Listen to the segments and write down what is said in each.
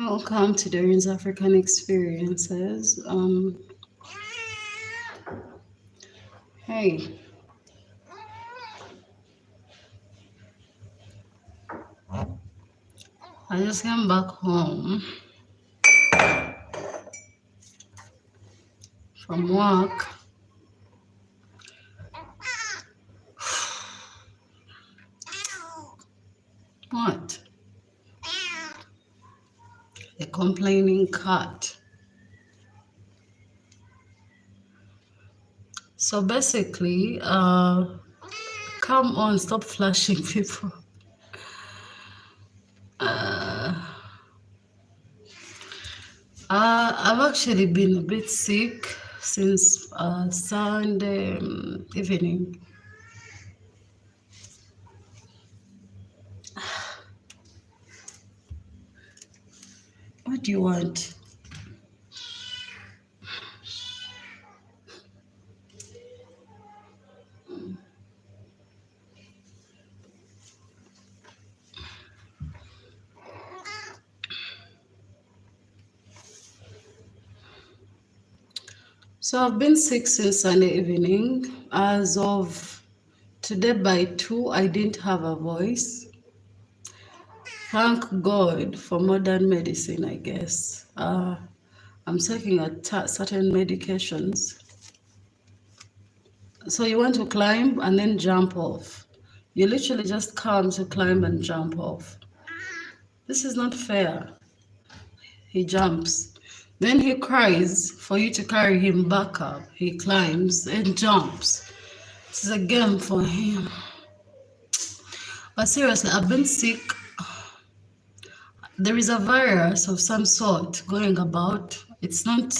Welcome to DOREEN'S African Experiences. Hey, I just came back home from work. What? A complaining cat. So basically, come on, stop flashing people. I've actually been a bit sick since Sunday evening. What do you want? So I've been sick since Sunday evening. As of today by 2, I didn't have a voice. Thank God for modern medicine, I guess. I'm taking certain medications. So you want to climb and then jump off. You literally just come to climb and jump off. This is not fair. He jumps. Then he cries for you to carry him back up. He climbs and jumps. This is a game for him. But seriously, I've been sick. There is a virus of some sort going about. It's not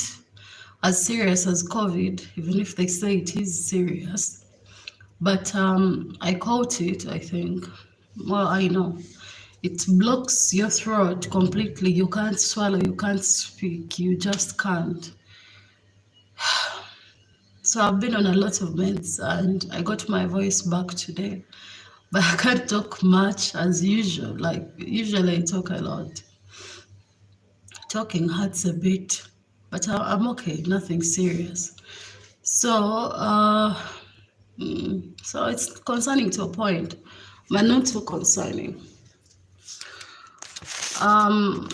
as serious as COVID, even if they say it is serious. But I caught it, I think. Well, I know. It blocks your throat completely. You can't swallow, you can't speak, you just can't. So I've been on a lot of meds and I got my voice back today. But I can't talk much as usual. Like, usually I talk a lot. Talking hurts a bit, but I'm okay, nothing serious. So, so it's concerning to a point, but not too concerning.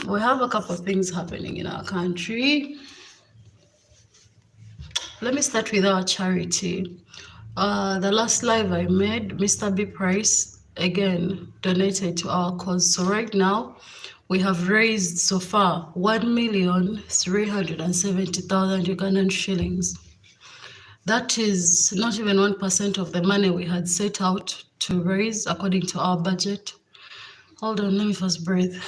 We have a couple of things happening in our country. Let me start with our charity. The last live I made, Mr. B Price, again, donated to our cause. So right now, we have raised so far 1,370,000 Ugandan shillings. That is not even 1% of the money we had set out to raise according to our budget. Hold on, let me first breathe.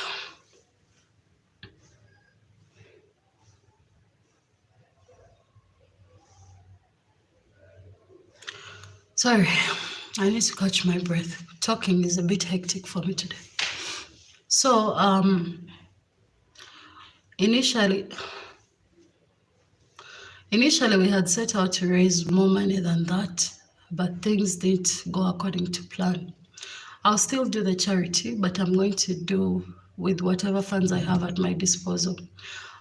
Sorry, I need to catch my breath. Talking is a bit hectic for me today. So, initially we had set out to raise more money than that, but things didn't go according to plan. I'll still do the charity, but I'm going to do with whatever funds I have at my disposal.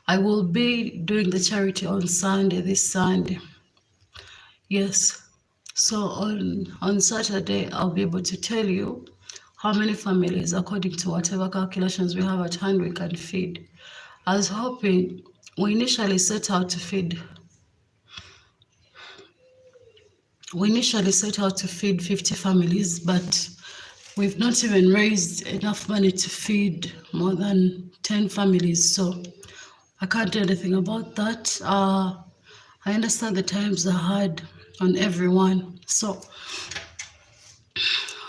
I will be doing the charity on Sunday, this Sunday. Yes. So on Saturday, I'll be able to tell you how many families, according to whatever calculations we have at hand, we can feed. I was hoping, we initially set out to feed 50 families, but we've not even raised enough money to feed more than 10 families, so I can't do anything about that. I understand the times are hard on everyone, so,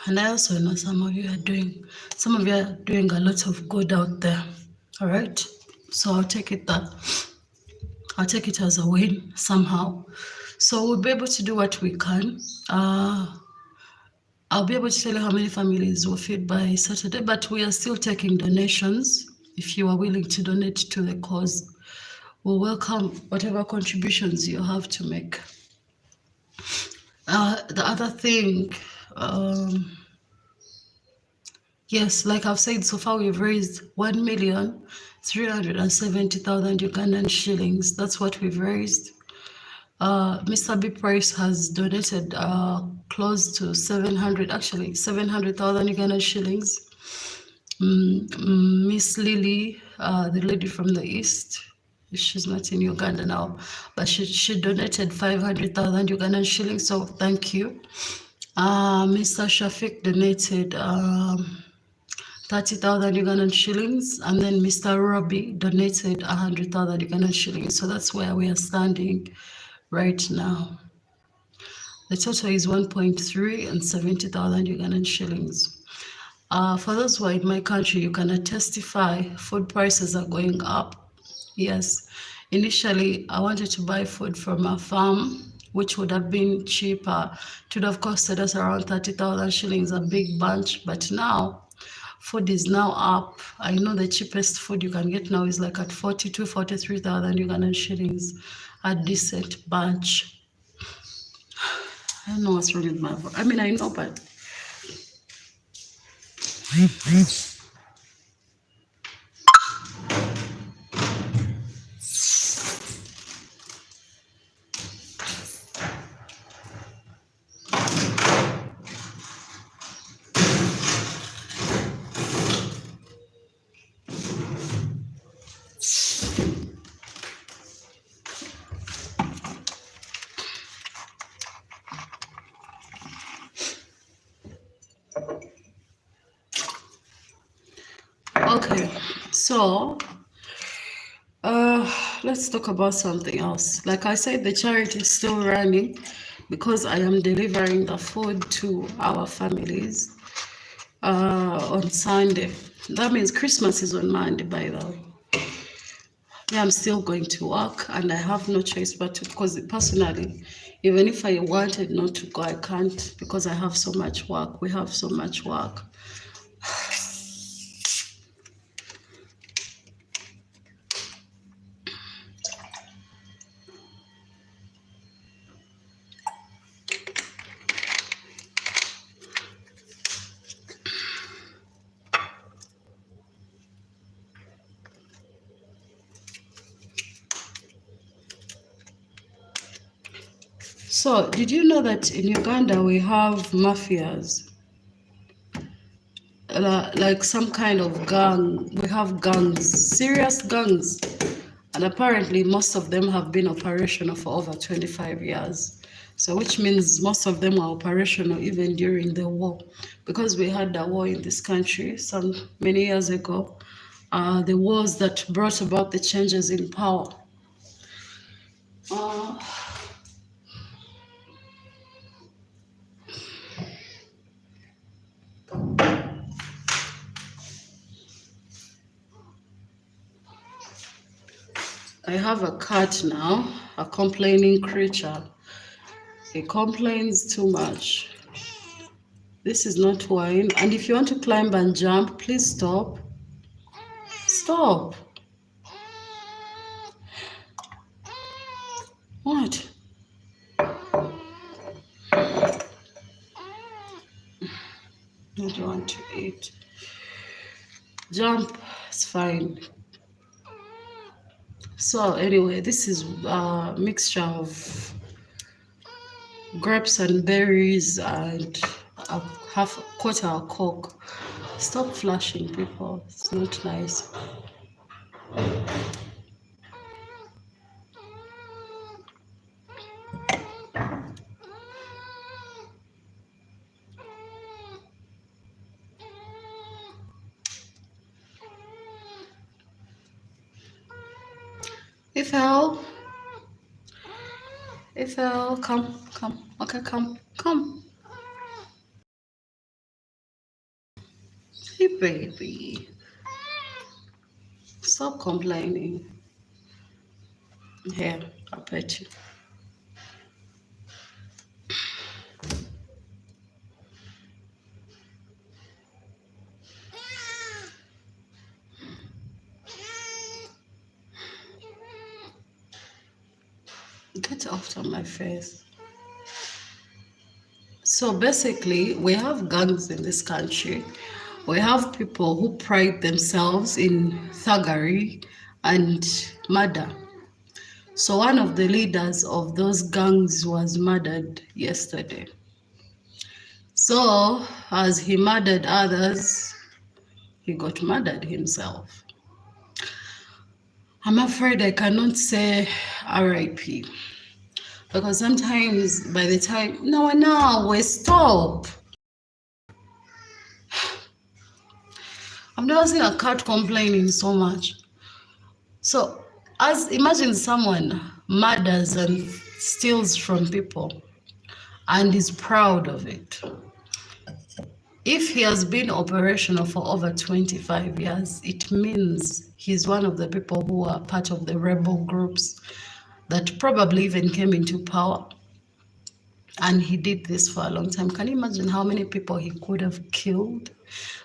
and I also know some of you are doing a lot of good out there. All right, so I'll take it as a win somehow. So we'll be able to do what we can. I'll be able to tell you how many families will feed by Saturday, but we are still taking donations. If you are willing to donate to the cause, we'll welcome whatever contributions you have to make. The other thing, Yes, like I've said, so far we've raised 1,370,000 Ugandan shillings. That's what we've raised. Mr. B Price has donated close to 700,000 Ugandan shillings. Miss Lily, the lady from the East, she's not in Uganda now, but she donated 500,000 Ugandan shillings, so thank you. Mr. Shafiq donated 30,000 Ugandan shillings, and then Mr. Robbie donated 100,000 Ugandan shillings. So that's where we are standing right now. The total is 1.3 and 70,000 Ugandan shillings. For those who are in my country, you can testify food prices are going up. Yes, initially I wanted to buy food from a farm, which would have been cheaper. It would have costed us around 30,000 shillings, a big bunch. But now, food is now up. I know the cheapest food you can get now is like at 42, 43,000 Ugandan shillings, a decent bunch. I don't know what's wrong with my voice. I mean, I know, but okay. So let's talk about something else. Like I said, the charity is still running because I am delivering the food to our families on Sunday. That means Christmas is on Monday, by the way. Yeah, I'm still going to work and I have no choice but to, because personally, even if I wanted not to go, I can't because I have so much work. We have so much work. So, did you know that in Uganda we have mafias? Like some kind of gang. We have gangs, serious gangs. And apparently most of them have been operational for over 25 years. So which means most of them are operational even during the war. Because we had a war in this country some many years ago. The wars that brought about the changes in power. I have a cat now, a complaining creature. He complains too much. This is not wine. And if you want to climb and jump, please stop. Stop. What? What do you want to eat? Jump. It's fine. So anyway, this is a mixture of grapes and berries and a quarter of Coke. Stop flashing, people. It's not nice. Ifel, come. Okay, come. Hey, baby. Stop complaining. Here, I'll pet you. Get off of my face. So basically, we have gangs in this country. We have people who pride themselves in thuggery and murder. So one of the leaders of those gangs was murdered yesterday. So as he murdered others, he got murdered himself. I'm afraid I cannot say RIP, because sometimes by the time, we stop. I've never seen a cat complaining so much. So imagine someone murders and steals from people and is proud of it. If he has been operational for over 25 years, it means he's one of the people who are part of the rebel groups that probably even came into power. And he did this for a long time. Can you imagine how many people he could have killed?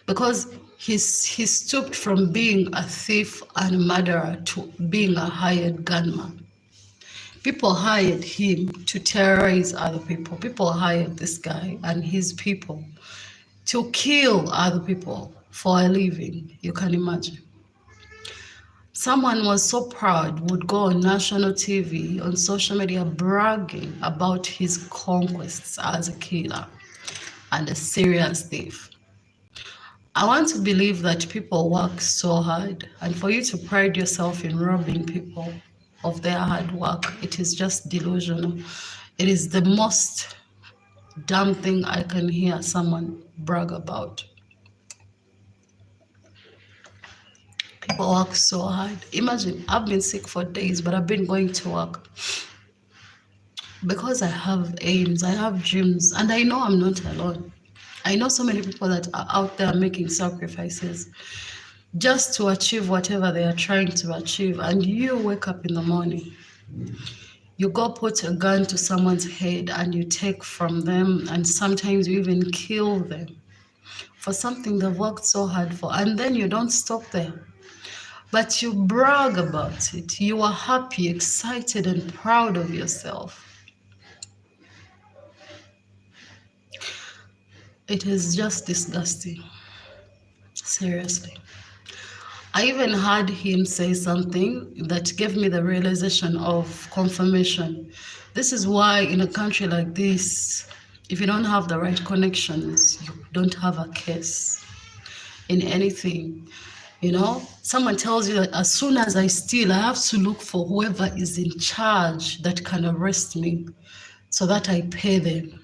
Because he stooped from being a thief and murderer to being a hired gunman. People hired him to terrorize other people. People hired this guy and his people to kill other people for a living. You can imagine. Someone was so proud, would go on national TV, on social media, bragging about his conquests as a killer and a serious thief. I want to believe that people work so hard, and for you to pride yourself in robbing people of their hard work, it is just delusional. It is the most dumb thing I can hear someone brag about. People work so hard. Imagine, I've been sick for days, but I've been going to work because I have aims, I have dreams, and I know I'm not alone. I know so many people that are out there making sacrifices just to achieve whatever they are trying to achieve. And you wake up in the morning, you go put a gun to someone's head and you take from them, and sometimes you even kill them for something they've worked so hard for. And then you don't stop there, but you brag about it. You are happy, excited, and proud of yourself. It is just disgusting. Seriously. I even heard him say something that gave me the realization of confirmation. This is why in a country like this, if you don't have the right connections, you don't have a case in anything. You know, someone tells you that as soon as I steal, I have to look for whoever is in charge that can arrest me so that I pay them.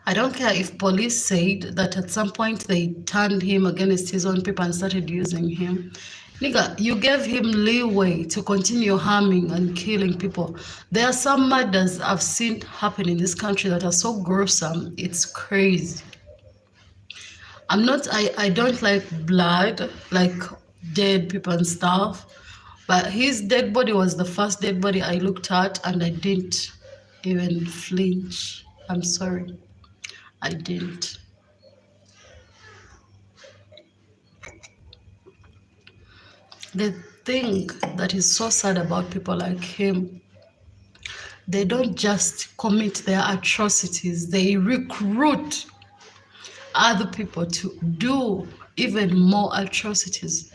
I don't care if police said that at some point they turned him against his own people and started using him. Nigga, you gave him leeway to continue harming and killing people. There are some murders I've seen happen in this country that are so gruesome, it's crazy. I don't like blood, like dead people and stuff, but his dead body was the first dead body I looked at and I didn't even flinch. I'm sorry. I didn't. The thing that is so sad about people like him, they don't just commit their atrocities, they recruit other people to do even more atrocities.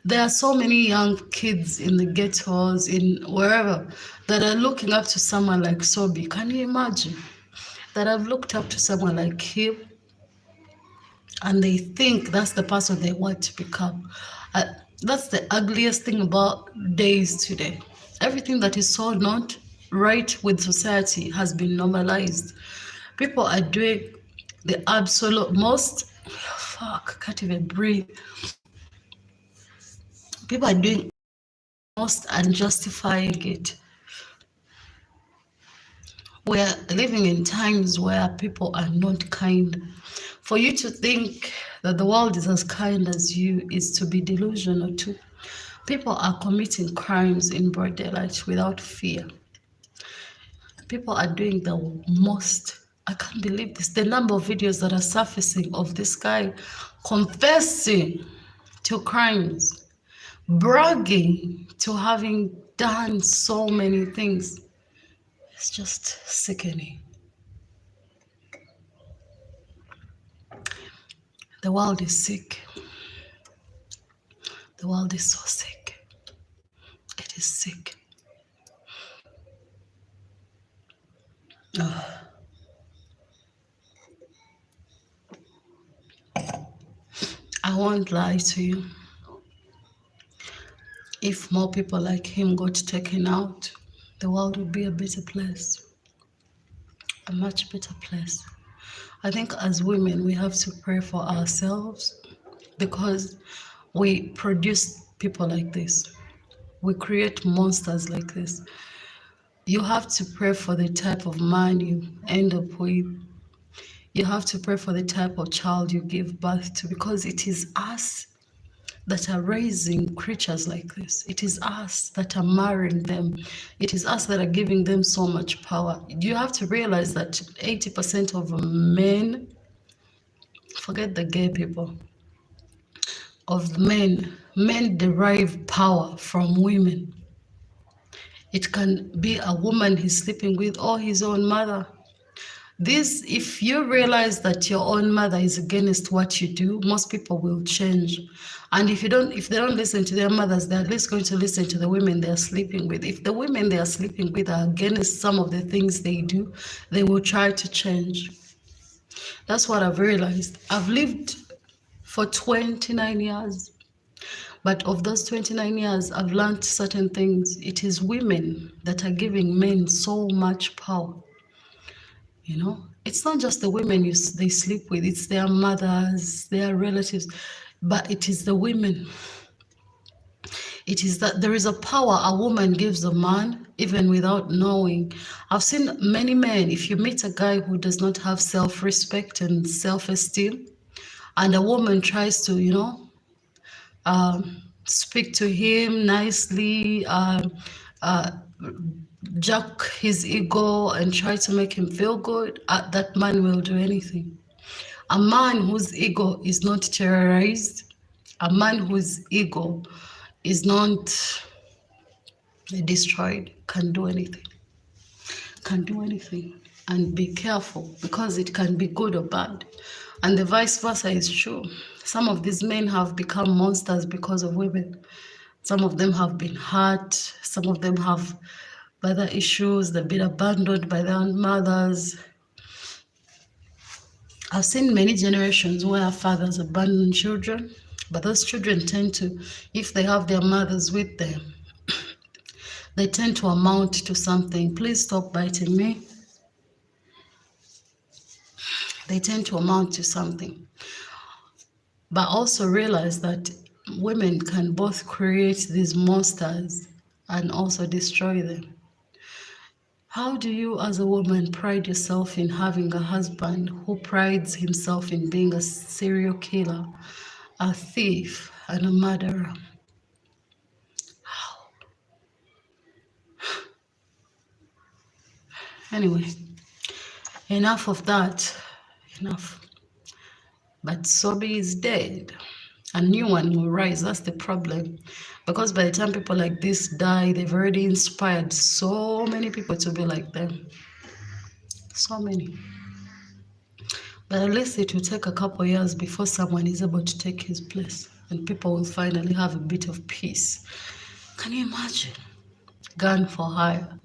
There are so many young kids in the ghettos, in wherever, that are looking up to someone like Sobi. Can you imagine? That I've looked up to someone like him, and they think that's the person they want to become. That's the ugliest thing about days today. Everything that is so not right with society has been normalized. People are doing the absolute most, fuck, I can't even breathe. People are doing most and justifying it. We're living in times where people are not kind. For you to think that the world is as kind as you is to be delusional too. People are committing crimes in broad daylight without fear. People are doing the most. I can't believe this. The number of videos that are surfacing of this guy confessing to crimes, bragging to having done so many things. It's just sickening. The world is sick. The world is so sick. It is sick. Ugh. I won't lie to you. If more people like him got taken out, the world would be a better place. A much better place. I think as women, we have to pray for ourselves because we produce people like this. We create monsters like this. You have to pray for the type of man you end up with. You have to pray for the type of child you give birth to, because it is us that are raising creatures like this. It is us that are marrying them. It is us that are giving them so much power. You have to realize that 80% of men, forget the gay people, of men derive power from women. It can be a woman he's sleeping with or his own mother. This, if you realize that your own mother is against what you do, most people will change. And if they don't listen to their mothers, they're at least going to listen to the women they're sleeping with. If the women they are sleeping with are against some of the things they do, they will try to change. That's what I've realized. I've lived for 29 years. But of those 29 years, I've learned certain things. It is women that are giving men so much power. You know, it's not just the women they sleep with, it's their mothers, their relatives, but it is the women. It is that there is a power a woman gives a man even without knowing. I've seen many men, if you meet a guy who does not have self-respect and self-esteem, and a woman tries to, speak to him nicely, jerk his ego and try to make him feel good, that man will do anything. A man whose ego is not terrorized, a man whose ego is not destroyed, can do anything. Can do anything. And be careful, because it can be good or bad. And the vice versa is true. Some of these men have become monsters because of women. Some of them have been hurt. Some of them have other issues. They've been abandoned by their own mothers. I've seen many generations where fathers abandon children, but those children tend to, if they have their mothers with them, they tend to amount to something. Please stop biting me. They tend to amount to something. But also realize that women can both create these monsters and also destroy them. How do you as a woman pride yourself in having a husband who prides himself in being a serial killer, a thief, and a murderer? How? Anyway, enough of that. Enough. But Sobi is dead. A new one will rise. That's the problem. Because by the time people like this die, they've already inspired so many people to be like them. So many. But at least it will take a couple years before someone is able to take his place. And people will finally have a bit of peace. Can you imagine? Gun for hire.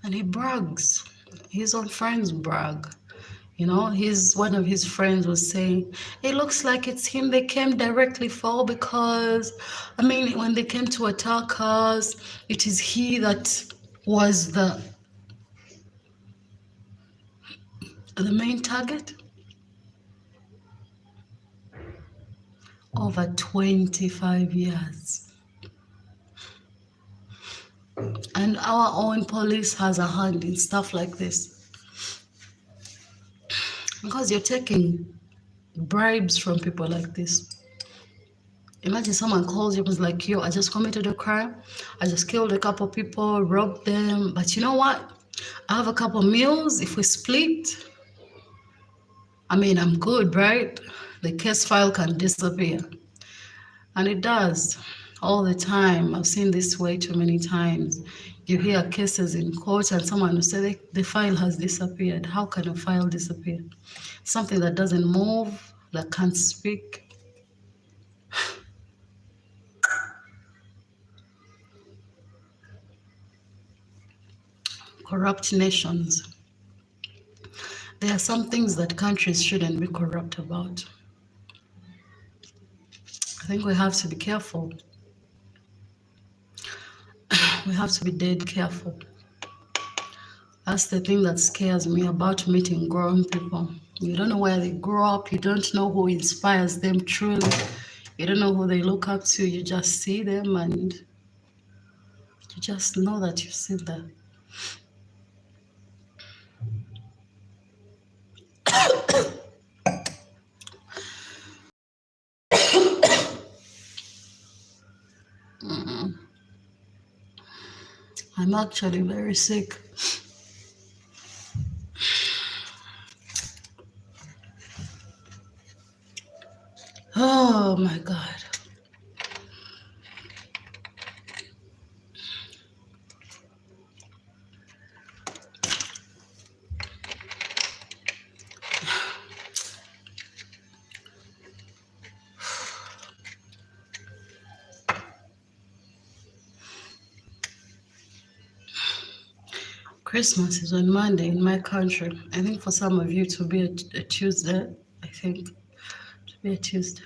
And he brags. His own friends brag. You know, one of his friends was saying, it looks like it's him they came directly for, because, I mean, when they came to attack us, it is he that was the main target. Over 25 years. And our own police has a hand in stuff like this. Because you're taking bribes from people like this. Imagine someone calls you and is like, yo, I just committed a crime. I just killed a couple people, robbed them. But you know what? I have a couple meals. If we split, I mean, I'm good, right? The case file can disappear. And it does. all the time. I've seen this way too many times. You hear cases in court and someone will say the file has disappeared. How can a file disappear? Something that doesn't move, that can't speak. Corrupt nations. There are some things that countries shouldn't be corrupt about. I think we have to be careful. We have to be dead careful. That's the thing that scares me about meeting grown people. You don't know where they grew up. You don't know who inspires them truly. You don't know who they look up to. You just see them and you just know that you've seen them. I'm actually very sick. Oh my God. Christmas is on Monday in my country. I think for some of you to be a Tuesday. I think to be a Tuesday.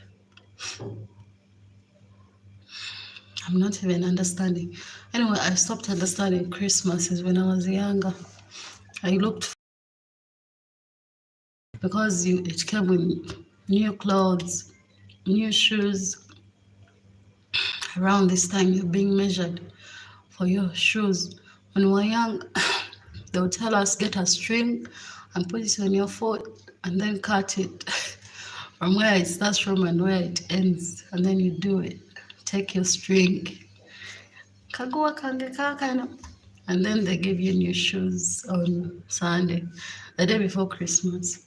I'm not even understanding. Anyway, I stopped understanding Christmas is when I was younger. I looked because it came with new clothes, new shoes. Around this time, you're being measured for your shoes. When we were young, they would tell us, get a string and put it on your foot and then cut it from where it starts from and where it ends. And then you do it. Take your string. And then they give you new shoes on Sunday, the day before Christmas.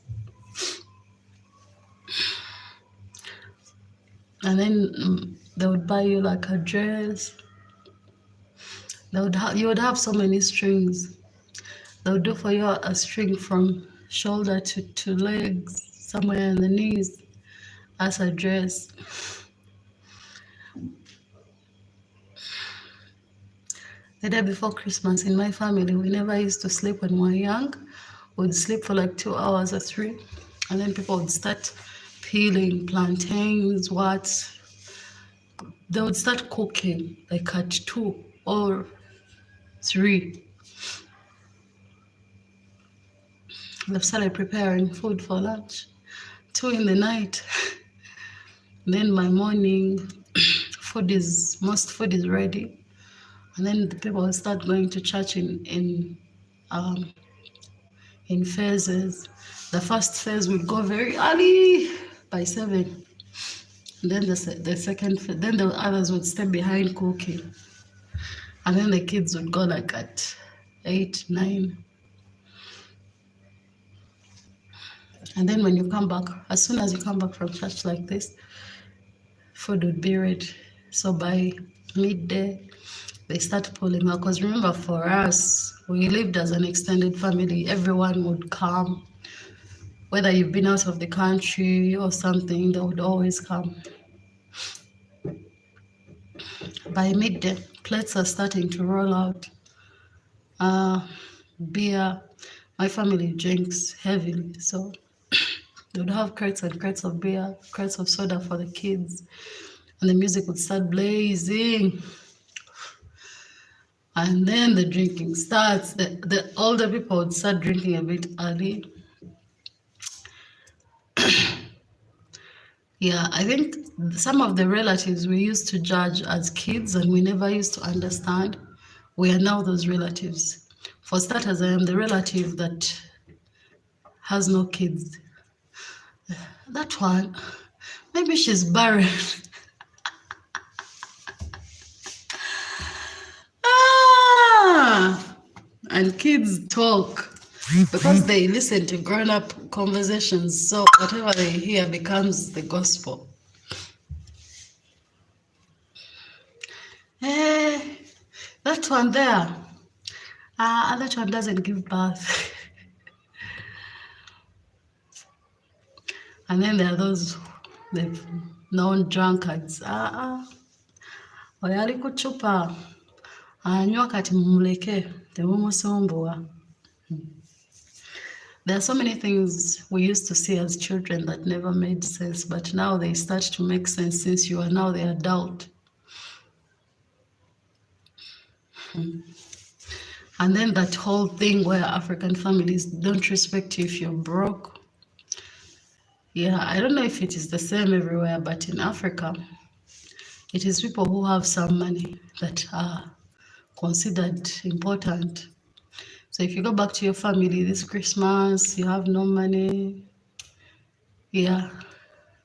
And then they would buy you like a dress. You would have so many strings. They would do for you a string from shoulder to legs, somewhere in the knees, as a dress. The day before Christmas in my family, we never used to sleep when we were young. We'd sleep for like 2 hours or 3, and then people would start peeling plantains, they would start cooking like at 2 or 3. They've started preparing food for lunch. 2 in the night. Then by morning, most food is ready. And then the people will start going to church in phases. The first phase would go very early by 7. And then the second phase, then the others would stay behind cooking. And then the kids would go like at 8, 9. And then when you come back, as soon as you come back from church like this, food would be ready. So by midday, they start pulling out. Because remember, for us, we lived as an extended family. Everyone would come. Whether you've been out of the country or something, they would always come. By midday, plates are starting to roll out. Beer. My family drinks heavily, so they would have crates and crates of beer, crates of soda for the kids, and the music would start blazing. And then the drinking starts. The older people would start drinking a bit early. Yeah, I think some of the relatives we used to judge as kids and we never used to understand, we are now those relatives. For starters, I am the relative that has no kids. That one, maybe she's barren. And kids talk because they listen to grown-up conversations, so whatever they hear becomes the gospel. That one there, that one doesn't give birth. And then there are those the known drunkards. Oyo ali ku ccupa anywa kati mumuleke temumusumbuwa. There are so many things we used to see as children that never made sense, but now they start to make sense since you are now the adult. And then that whole thing where African families don't respect you if you're broke. Yeah, I don't know if it is the same everywhere, but in Africa, it is people who have some money that are considered important. So if you go back to your family this Christmas, you have no money, yeah,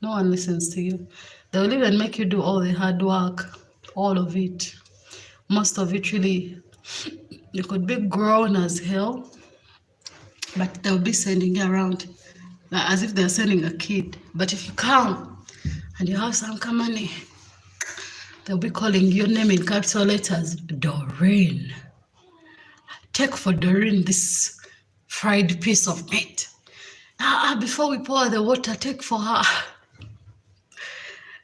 no one listens to you. They will even make you do all the hard work, all of it. Most of it really, you could be grown as hell, but they'll be sending you around as if they're sending a kid. But if you come and you have some money, they'll be calling your name in capital letters, Doreen. Take for Doreen this fried piece of meat. Before we pour the water, take for her.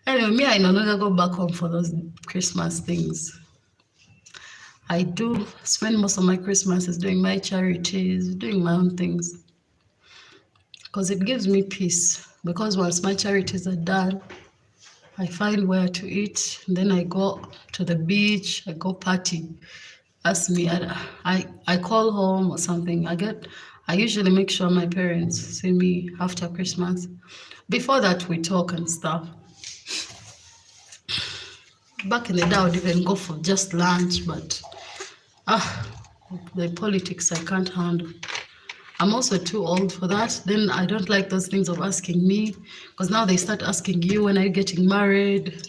Anyway, me, I no longer go back home for those Christmas things. I do spend most of my Christmases doing my charities, doing my own things. Because it gives me peace. Because once my charities are done, I find where to eat. Then I go to the beach, I go party. Ask me, I call home or something. I usually make sure my parents see me after Christmas. Before that, we talk and stuff. Back in the day, I would even go for just lunch, but the politics I can't handle. I'm also too old for that. Then I don't like those things of asking me, because now they start asking you, when are you getting married?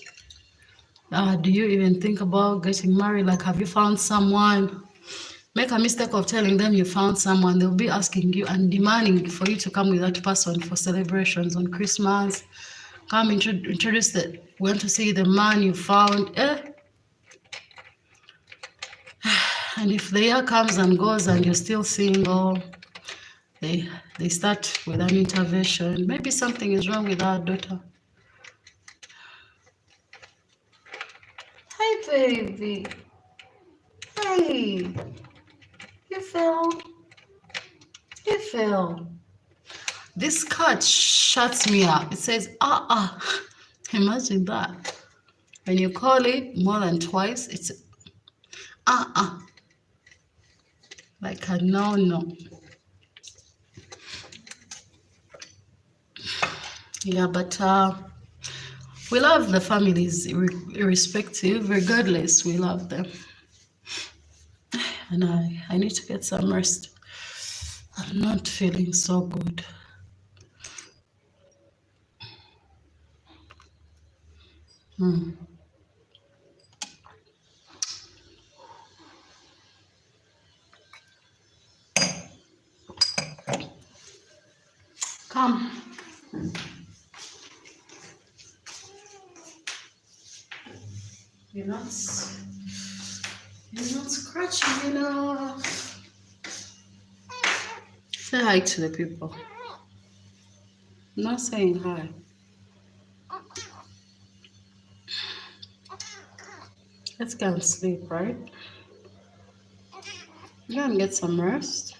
Do you even think about getting married? Like, have you found someone? Make a mistake of telling them you found someone, they'll be asking you and demanding for you to come with that person for celebrations on Christmas. Come introduce the, want to see the man you found. And if the year comes and goes and you're still single, they start with an intervention. Maybe something is wrong with our daughter. Hi, baby. Hey. You fell. You fell. This cat shuts me up. It says, Imagine that. When you call it more than twice, it's like a no. Yeah, but we love the families irrespective, regardless, we love them. And I need to get some rest. I'm not feeling so good. Come. You're not scratching enough. Say hi to the people. I'm not saying hi. Let's go and sleep, right? Go and get some rest.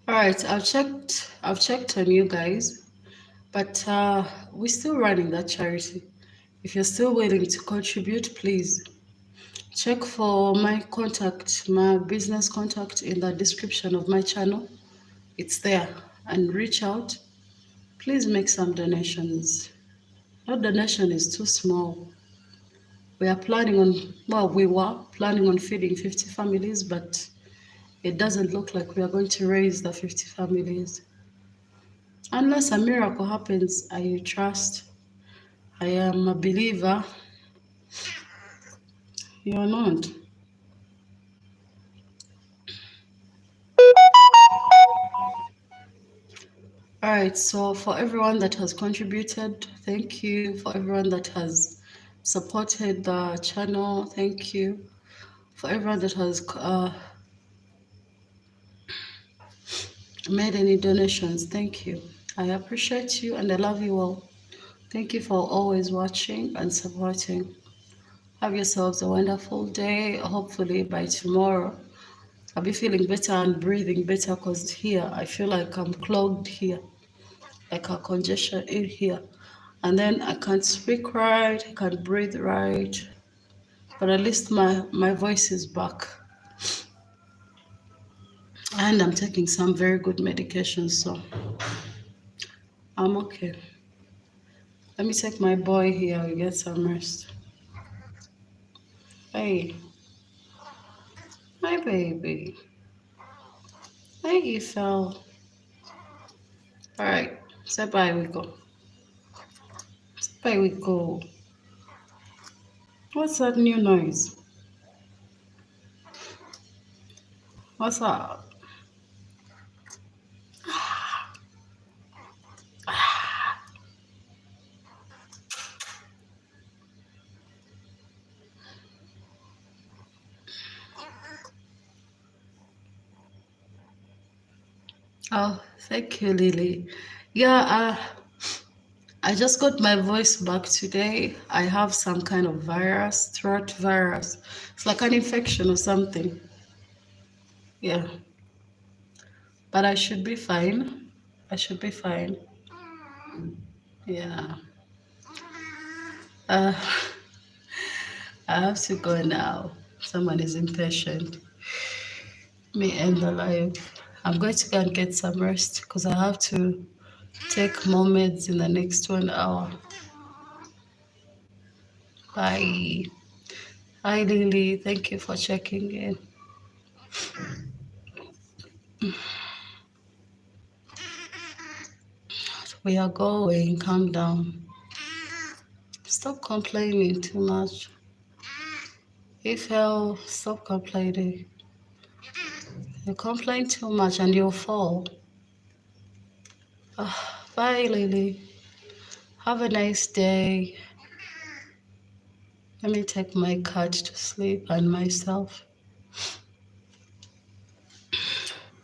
All right, I've checked on you guys, but we're still running that charity. If you're still willing to contribute, please check for my contact, my business contact in the description of my channel. It's there, and reach out. Please make some donations. No donation is too small. We were planning on feeding 50 families, but it doesn't look like we are going to raise the 50 families. Unless a miracle happens, I trust. I am a believer. You are not. All right, so for everyone that has contributed, thank you. For everyone that has supported the channel, thank you. For everyone that has made any donations, thank you. I appreciate you and I love you all. Thank you for always watching and supporting. Have yourselves a wonderful day. Hopefully by tomorrow, I'll be feeling better and breathing better because here I feel like I'm clogged here, like a congestion in here. And then I can't speak right, I can't breathe right, but at least my voice is back. And I'm taking some very good medications, so I'm okay. Let me take my boy here and get some rest. Hey, my baby. Hey, you fell. All right, say bye, we go. Say bye, we go. What's that new noise? What's up? Oh, thank you, Lily. Yeah, I just got my voice back today. I have some kind of virus, throat virus. It's like an infection or something. Yeah, but I should be fine. I should be fine. Yeah. Uh, I have to go now. Someone is impatient. Me end the live. I'm going to go and get some rest because I have to take more meds in the next 1 hour. Bye. Hi, Lily. Thank you for checking in. We are going. Calm down. Stop complaining too much. If hell, stop complaining. You complain too much and you'll fall. Bye, Lily. Have a nice day. Let me take my cat to sleep and myself.